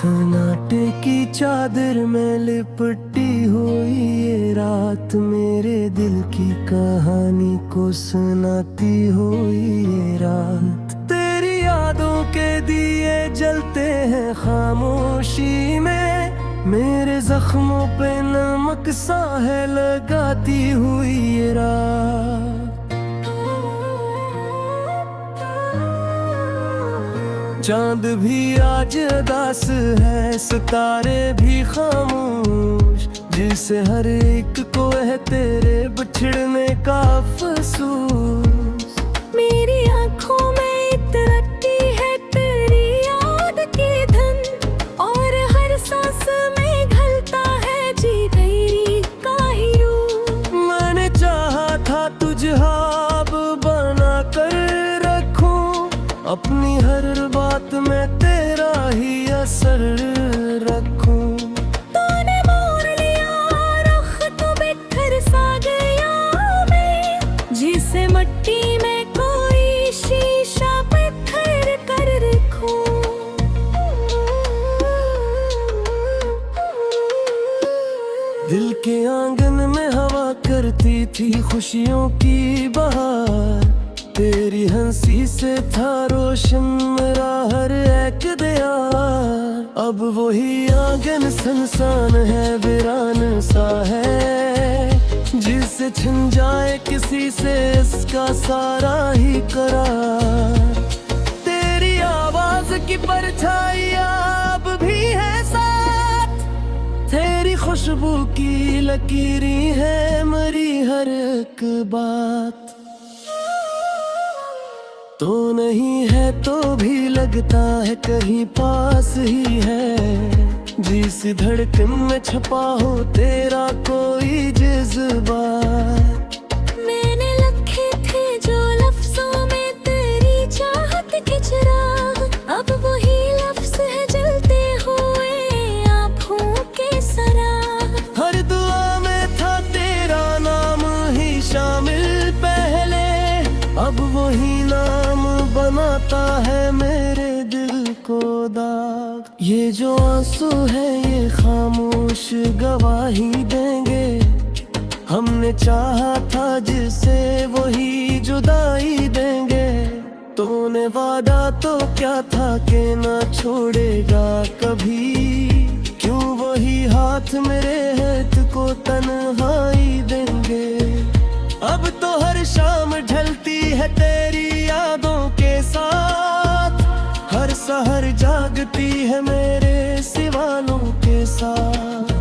सन्नाटे की चादर में लिपटी हुई ये रात मेरे दिल की कहानी को सुनाती हुई ये रात। तेरी यादों के दिए जलते हैं खामोशी में, मेरे जख्मों पे नमक सा है लगाती हुई ये रात। चांद भी आज उदास है, सितारे भी खामोश, जिसे हर एक को है तेरे बिछड़ने का अफसोस। मेरी आंखों में इतरती है तेरी याद की धन, और हर सांस में घलता है जी तेरी का ही रूह। मैंने चाहा था तुझे ख्वाब बना कर रखूं, अपनी हर बात में तेरा ही असर रखूं। तूने मोड़ लिया रुख तो बिखर सा गया मैं, जिसे मिट्टी में कोई शीशा पत्थर कर रखूं। दिल के आंगन में हवा करती थी खुशियों की बहार, तेरी हंसी से था रोशन मेरा हर एक दीवार। अब वही आंगन सुनसान है, वीरान सा है, जिससे छिन जाए किसी से इसका सारा ही करार। तेरी आवाज की परछाई अब भी है साथ, तेरी खुशबू की लकीरी है मरी हर एक बात। तो नहीं है तो भी लगता है कहीं पास ही है, जिस धड़कन में छपा हो तेरा कोई जज्बात। मैंने लिखे थे जो लफ्जों में तेरी चाहत की चिराग, अब वही लफ्ज है जलते हुए आँखों के सराग। हर दुआ में था तेरा नाम ही शामिल पहले, अब वही नाम बनाता है मेरे दिल को दाग। ये जो आंसू है ये खामोश गवाही देंगे, हमने चाहा था जिसे वही जुदाई देंगे। तूने वादा तो क्या था कि ना छोड़ेगा कभी, क्यों वही हाथ मेरे हाथ को तन्हाई देंगे। अब तो हर शाम ढलती है तेरी यादों के साथ, हर सहर जागती है मेरे सिवानों के साथ।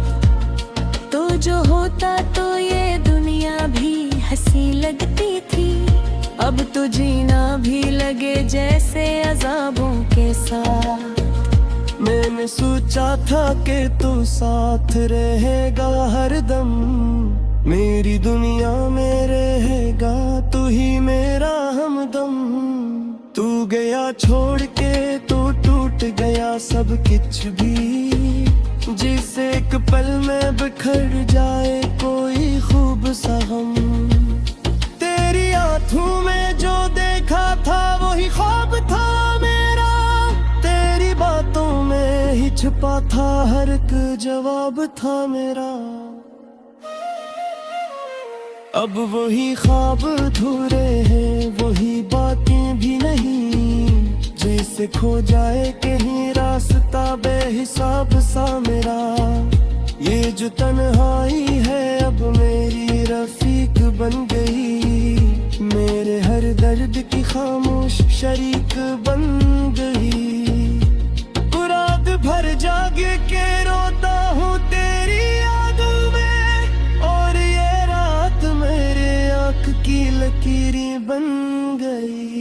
तो जो होता तो ये दुनिया भी हंसी लगती थी, अब तो जीना भी लगे जैसे अजाबों के साथ। मैंने सोचा था कि तू साथ रहेगा हरदम, मेरी दुनिया में रहेगा तू ही मेरा हमदम। तू गया छोड़ के तो टूट गया सब कुछ भी, जिसे एक पल में बिखर जाए कोई खूब सा गम। तेरी आंखों में जो देखा था वही ख्वाब था मेरा, तेरी बातों में ही छुपा था हर एक जवाब था मेरा। अब वही ख्वाब अधूरे हैं, वही बातें भी नहीं, जैसे खो जाए कहीं रास्ता बेहिसाब सा मेरा। ये जो तन्हाई है अब मेरी रफीक बन गई, मेरे हर दर्द की खामोश शरीक बन गई। रात भर जाग के रोता हूँ तेरी यादों में, और ये रात मेरे आँख की लकीरी बन गई।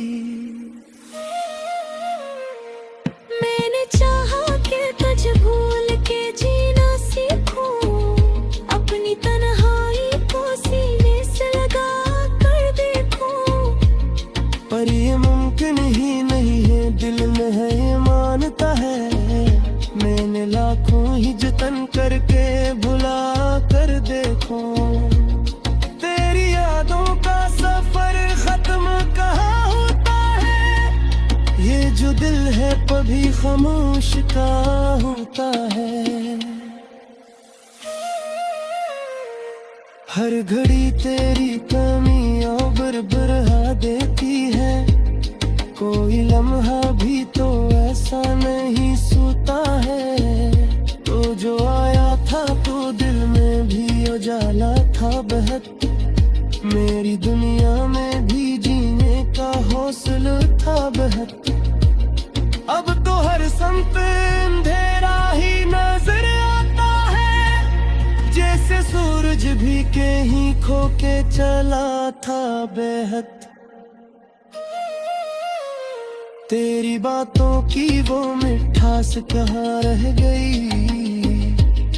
मैंने चाहा कि तुझे भूल के जीना सीखूं, अपनी तन्हाई को सीने से लगा कर देखूं। पर ये मुमकिन ही नहीं है, दिल में है ये मानता है, मैंने लाखों ही जतन करके भुला भी खामोश का होता है। हर घड़ी तेरी कमियां बरबरा देती है, कोई लम्हा भी तो ऐसा नहीं सोता है। तो जो आया था तो दिल में भी उजाला था बहत, मेरी दुनिया में भी जीने का हौसला था बहत। अब तो हर संत अंधेरा ही नजर आता है, जैसे सूरज भी कहीं खो के चला था बेहद। तेरी बातों की वो मिठास कहाँ रह गई,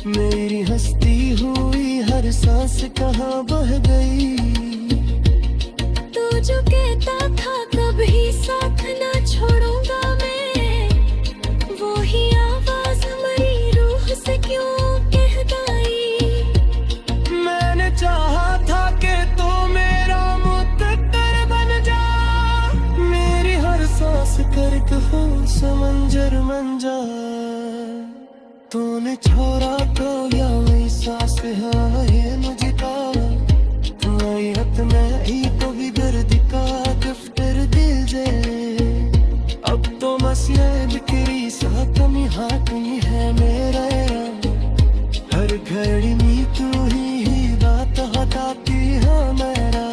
मेरी हंसती हुई हर सांस कहाँ बह गई। तू जो कहता था कभी साथ ना छोड़ूंगा मैं, वो ही आवाज हमारी रूह से क्यों कह गई। मैंने चाहा था कि तू मेरा मुकद्दर बन जा, मेरी हर सांस करक हो समंजर बन जा। तूने छोड़ा तो या वही सांस है ये मुझे का, तुम्हारी हद में ही तो भी दर्द का गिफ्टर दिल दे। अब तो मसले बिक्री सा कमी हाथ में है मेरा, हर घड़ी में तू ही बात हटाती है मेरा।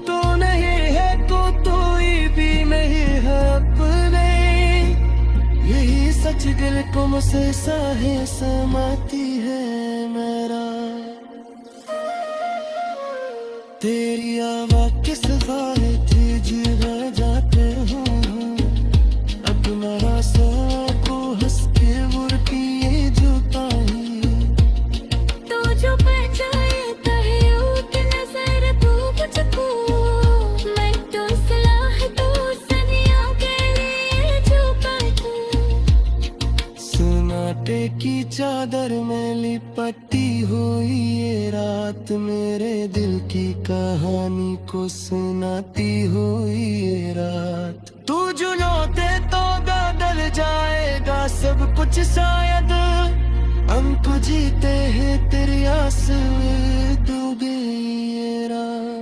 तू नहीं है तो तू भी नहीं है अपने, यही सच दिल को मुझसे साहे समाती है मेरा। तेरी आवाज़ के सवारे थी जीवा जाते हूँ, अब मेरा को हंस के मुड़ती ये जुताई। तो जो पहचानता है उठ नजर तू मुझको, मैं तो सलाह तो सदियों के लिए झुका तू। सन्नाटे की चादर में लिपटी हुई ये रात, मेरे दिल की कहानी को सुनाती हुई ये रात। तू जुनोते तो बदल जाएगा सब कुछ शायद, हम तो जीते हैं तेरी आस में डूबे ये रात।